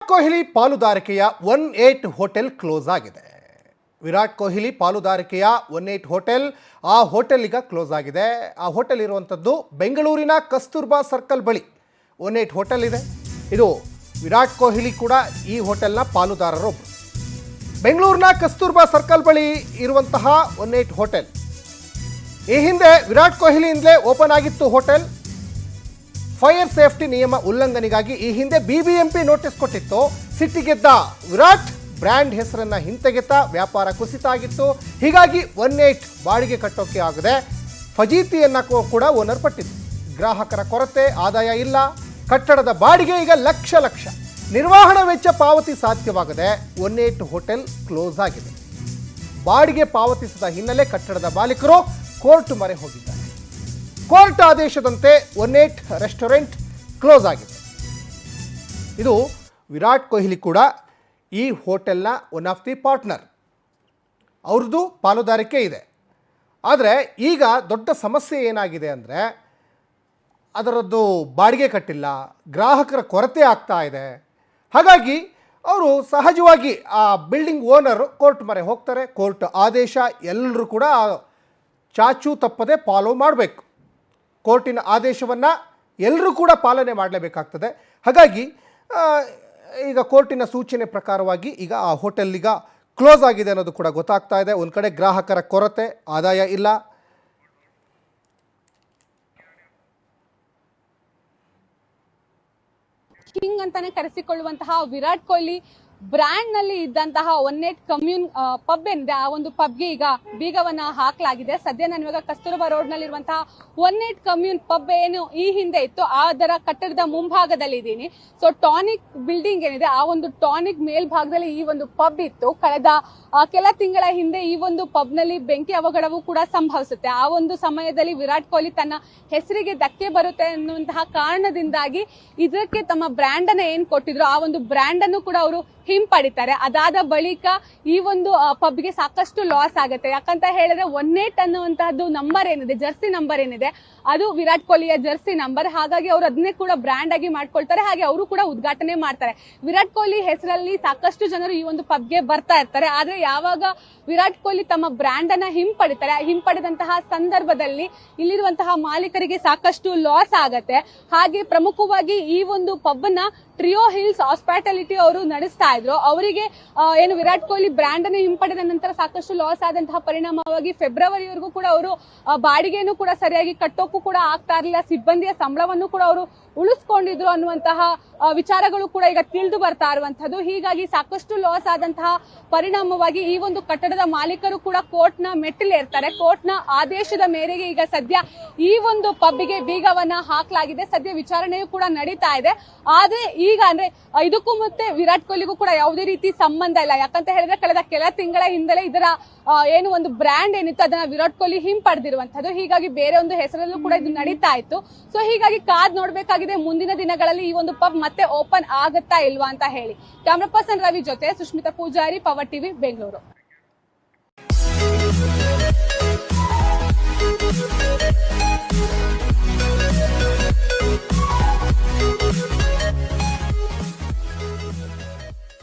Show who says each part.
Speaker 1: Kohli ಪಾಲುದಾರಿಕೆಯ 18 hotel close ಆಗಿದೆ. Virat Kohli ಪಾಲುದಾರಿಕೆಯ 18 hotel, ಆ hotel ಈಗ ಕ್ಲೋಸ್ ಆಗಿದೆ. ಆ ಹೋಟೆಲ್ ಇರುವಂಥದ್ದು ಬೆಂಗಳೂರಿನ ಕಸ್ತೂರ್ಬಾ ಸರ್ಕಲ್ ಬಳಿ 18 ಹೋಟೆಲ್ ಇದೆ. ಇದು ವಿರಾಟ್ ಕೊಹ್ಲಿ ಕೂಡ ಈ ಹೋಟೆಲ್ನ ಪಾಲುದಾರರೊಬ್ಬರು. ಬೆಂಗಳೂರಿನ ಕಸ್ತೂರ್ಬಾ ಸರ್ಕಲ್ ಬಳಿ ಇರುವಂತಹ 18 ಹೋಟೆಲ್, ಈ ಹಿಂದೆ ವಿರಾಟ್ ಕೊಹ್ಲಿಯಿಂದಲೇ ಓಪನ್ ಆಗಿತ್ತು ಹೋಟೆಲ್. ಫೈರ್ ಸೇಫ್ಟಿ ನಿಯಮ ಉಲ್ಲಂಘನೆಗಾಗಿ ಈ ಹಿಂದೆ ಬಿಬಿಎಂಪಿ ನೋಟಿಸ್ ಕೊಟ್ಟಿತ್ತು. ಸಿಟ್ಟಿಗೆದ್ದ ವಿರಾಟ್ ಬ್ರ್ಯಾಂಡ್ ಹೆಸರನ್ನ ಹಿಂತೆಗೆತ, ವ್ಯಾಪಾರ ಕುಸಿತ ಆಗಿತ್ತು. ಹೀಗಾಗಿ 18 ಬಾಡಿಗೆ ಕಟ್ಟೋಕೆ ಆಗದೆ ಫಜೀತಿಯನ್ನ ಕೂಡ ಓನರ್ ಪಟ್ಟಿತ್ತು. ಗ್ರಾಹಕರ ಕೊರತೆ, ಆದಾಯ ಇಲ್ಲ, ಕಟ್ಟಡದ ಬಾಡಿಗೆ ಈಗ ಲಕ್ಷ ಲಕ್ಷ, ನಿರ್ವಹಣಾ ವೆಚ್ಚ ಪಾವತಿ ಸಾಧ್ಯವಾಗದೆ 18 ಹೋಟೆಲ್ ಕ್ಲೋಸ್ ಆಗಿದೆ. ಬಾಡಿಗೆ ಪಾವತಿಸಿದ ಹಿನ್ನೆಲೆ ಕಟ್ಟಡದ ಮಾಲೀಕರು ಕೋರ್ಟ್ ಮೊರೆ ಹೋಗಿದ್ದಾರೆ. ಕೋರ್ಟ್ ಆದೇಶದಂತೆ 18 ರೆಸ್ಟೋರೆಂಟ್ ಕ್ಲೋಸ್ ಆಗಿದೆ. ಇದು ವಿರಾಟ್ ಕೊಹ್ಲಿ ಕೂಡ ಈ ಹೋಟೆಲ್ನ ಒನ್ ಆಫ್ ದಿ ಪಾರ್ಟ್ನರ್, ಅವ್ರದ್ದು ಪಾಲುದಾರಿಕೆ ಇದೆ. ಆದರೆ ಈಗ ದೊಡ್ಡ ಸಮಸ್ಯೆ ಏನಾಗಿದೆ ಅಂದರೆ ಅದರದ್ದು ಬಾಡಿಗೆ ಕಟ್ಟಿಲ್ಲ, ಗ್ರಾಹಕರ ಕೊರತೆ ಆಗ್ತಾ ಇದೆ. ಹಾಗಾಗಿ ಅವರು ಸಹಜವಾಗಿ ಆ ಬಿಲ್ಡಿಂಗ್ ಓನರು ಕೋರ್ಟ್ ಮೊರೆ ಹೋಗ್ತಾರೆ. ಕೋರ್ಟ್ ಆದೇಶ ಎಲ್ಲರೂ ಕೂಡ ಚಾಚು ತಪ್ಪದೆ ಫಾಲೋ ಮಾಡಬೇಕು. ಕೋರ್ಟಿನ ಆದೇಶವನ್ನು ಎಲ್ಲರೂ ಕೂಡ ಪಾಲನೆ ಮಾಡಲೇಬೇಕಾಗ್ತದೆ. ಹಾಗಾಗಿ ಈಗ ಕೋರ್ಟಿನ ಸೂಚನೆ ಪ್ರಕಾರವಾಗಿ ಈಗ ಆ ಹೋಟೆಲ್ ಈಗ ಕ್ಲೋಸ್ ಆಗಿದೆ ಅನ್ನೋದು ಕೂಡ ಗೊತ್ತಾಗ್ತಾ ಇದೆ. ಒಂದು ಕಡೆ ಗ್ರಾಹಕರ ಕೊರತೆ, ಆದಾಯ ಇಲ್ಲ.
Speaker 2: ಕಿಂಗ್ ಅಂತಾನೆ ಕರೆಸಿಕೊಳ್ಳುವಂತಹ ವಿರಾಟ್ ಕೊಹ್ಲಿ ಬ್ರ್ಯಾಂಡ್ ನಲ್ಲಿ ಇದ್ದಂತಹ 18 ಕಮ್ಯೂನ್ ಪಬ್ ಏನಿದೆ, ಆ ಒಂದು ಪಬ್ಗೆ ಈಗ ಬೀಗವನ್ನ ಹಾಕಲಾಗಿದೆ. ಸದ್ಯ ನಾನು ಇವಾಗ ಕಸ್ತೂರ್ಬಾ ರೋಡ್ ನಲ್ಲಿ ಇರುವಂತಹ 18 ಕಮ್ಯೂನ್ ಪಬ್ ಏನು ಈ ಹಿಂದೆ ಇತ್ತು, ಅದರ ಕಟ್ಟಡದ ಮುಂಭಾಗದಲ್ಲಿ ಇದ್ದೀನಿ. ಸೊ ಟಾನಿಕ್ ಬಿಲ್ಡಿಂಗ್ ಏನಿದೆ, ಆ ಒಂದು ಟಾನಿಕ್ ಮೇಲ್ಭಾಗದಲ್ಲಿ ಈ ಒಂದು ಪಬ್ ಇತ್ತು. ಕಳೆದ ಕೆಲ ತಿಂಗಳ ಹಿಂದೆ ಈ ಒಂದು ಪಬ್ ನಲ್ಲಿ ಬೆಂಕಿ ಅವಘಡವೂ ಕೂಡ ಸಂಭವಿಸುತ್ತೆ. ಆ ಒಂದು ಸಮಯದಲ್ಲಿ ವಿರಾಟ್ ಕೊಹ್ಲಿ ತನ್ನ ಹೆಸರಿಗೆ ಧಕ್ಕೆ ಬರುತ್ತೆ ಅನ್ನುವಂತಹ ಕಾರಣದಿಂದಾಗಿ ಇದಕ್ಕೆ ತಮ್ಮ ಬ್ರ್ಯಾಂಡ್ ಅನ್ನ ಏನ್ ಕೊಟ್ಟಿದ್ರು, ಆ ಒಂದು ಬ್ರ್ಯಾಂಡ್ ಅನ್ನು ಕೂಡ ಅವರು ಹಿಂಪಡಿತಾರೆ. ಅದಾದ ಬಳಿಕ ಈ ಒಂದು ಪಬ್ಗೆ ಸಾಕಷ್ಟು ಲಾಸ್ ಆಗುತ್ತೆ. ಯಾಕಂತ ಹೇಳಿದ್ರೆ 18 ಅನ್ನುವಂತಹದ್ದು ನಂಬರ್ ಏನಿದೆ, ಜರ್ಸಿ ನಂಬರ್ ಏನಿದೆ, ಅದು ವಿರಾಟ್ ಕೊಹ್ಲಿಯ ಜರ್ಸಿ ನಂಬರ್. ಹಾಗಾಗಿ ಅವರು ಅದನ್ನೇ ಕೂಡ ಬ್ರ್ಯಾಂಡ್ ಆಗಿ ಮಾಡ್ಕೊಳ್ತಾರೆ. ಹಾಗೆ ಅವರು ಕೂಡ ಉದ್ಘಾಟನೆ ಮಾಡ್ತಾರೆ. ವಿರಾಟ್ ಕೊಹ್ಲಿ ಹೆಸರಲ್ಲಿ ಸಾಕಷ್ಟು ಜನರು ಈ ಒಂದು ಪಬ್ಗೆ ಬರ್ತಾ ಇರ್ತಾರೆ. ಆದ್ರೆ ಯಾವಾಗ ವಿರಾಟ್ ಕೊಹ್ಲಿ ತಮ್ಮ ಬ್ರ್ಯಾಂಡ್ ಅನ್ನ ಹಿಂಪಡೆದಂತಹ ಸಂದರ್ಭದಲ್ಲಿ ಇಲ್ಲಿರುವಂತಹ ಮಾಲೀಕರಿಗೆ ಸಾಕಷ್ಟು ಲಾಸ್ ಆಗತ್ತೆ. ಹಾಗೆ ಪ್ರಮುಖವಾಗಿ ಈ ಒಂದು ಪಬ್ ನ ಟ್ರಿಯೋ ಹಿಲ್ಸ್ ಹಾಸ್ಪಿಟಾಲಿಟಿ ಅವರು ನಡೆಸ್ತಾ ಇದ್ರು. ಅವರಿಗೆ ಏನು ವಿರಾಟ್ ಕೊಹ್ಲಿ ಬ್ರ್ಯಾಂಡ್ ಅನ್ನು ಹಿಂಪಡೆದ ನಂತರ ಸಾಕಷ್ಟು ಲಾಸ್ ಆದಂತಹ ಪರಿಣಾಮವಾಗಿ ಫೆಬ್ರವರಿವರೆಗೂ ಕೂಡ ಅವರು ಬಾಡಿಗೆಯನ್ನು ಕೂಡ ಸರಿಯಾಗಿ ಕಟ್ಟೋಕ್ಕೂ ಕೂಡ ಆಗ್ತಾ ಇರಲಿಲ್ಲ. ಸಿಬ್ಬಂದಿಯ ಸಂಬಳವನ್ನು ಕೂಡ ಅವರು ಉಳಿಸ್ಕೊಂಡಿದ್ರು ಅನ್ನುವಂತಹ ವಿಚಾರಗಳು ಕೂಡ ಈಗ ತಿಳಿದು ಬರ್ತಾ ಇರುವಂತದ್ದು. ಹೀಗಾಗಿ ಸಾಕಷ್ಟು ಲಾಸ್ ಆದಂತಹ ಪರಿಣಾಮವಾಗಿ ಈ ಒಂದು ಕಟ್ಟಡದ ಮಾಲೀಕರು ಕೂಡ ಕೋರ್ಟ್ ನ ಮೆಟ್ಟಿಲೇರ್ತಾರೆ. ಕೋರ್ಟ್ ನ ಆದೇಶದ ಮೇರೆಗೆ ಈಗ ಸದ್ಯ ಈ ಒಂದು ಪಬ್ಗೆ ಬೀಗವನ್ನ ಹಾಕಲಾಗಿದೆ. ಸದ್ಯ ವಿಚಾರಣೆಯೂ ಕೂಡ ನಡೀತಾ ಇದೆ. ಆದ್ರೆ ಈಗ ಅಂದ್ರೆ ಇದಕ್ಕೂ ಮತ್ತೆ ವಿರಾಟ್ ಕೊಹ್ಲಿಗೂ ಕೂಡ ಯಾವುದೇ ರೀತಿ ಸಂಬಂಧ ಇಲ್ಲ. ಯಾಕಂತ ಹೇಳಿದ್ರೆ ಕಳೆದ ಕೆಲ ತಿಂಗಳ ಹಿಂದಲೇ ಇದರ ಏನು ಒಂದು ಬ್ರ್ಯಾಂಡ್ ಏನಿತ್ತು ಅದನ್ನ ವಿರಾಟ್ ಕೊಹ್ಲಿ ಹಿಂಪಡೆದಿರುವಂತದ್ದು. ಹೀಗಾಗಿ ಬೇರೆ ಒಂದು ಹೆಸರಲ್ಲೂ ಕೂಡ ಇದು ನಡೀತಾ ಇತ್ತು. ಸೊ ಹೀಗಾಗಿ ಕಾದ್ ನೋಡ್ಬೇಕಾಗಿದೆ ಮುಂದಿನ ದಿನಗಳಲ್ಲಿ ಈ ಒಂದು ಪಬ್ ಮತ್ತೆ ಓಪನ್ ಆಗುತ್ತಾ ಇಲ್ವಾ ಅಂತ ಹೇಳಿ. ಕ್ಯಾಮರಾ ಪರ್ಸನ್ ರವಿ ಜೊತೆ ಸುಷ್ಮಿತಾ ಪೂಜಾರಿ, ಪವರ್ ಟಿವಿ, ಬೆಂಗಳೂರು.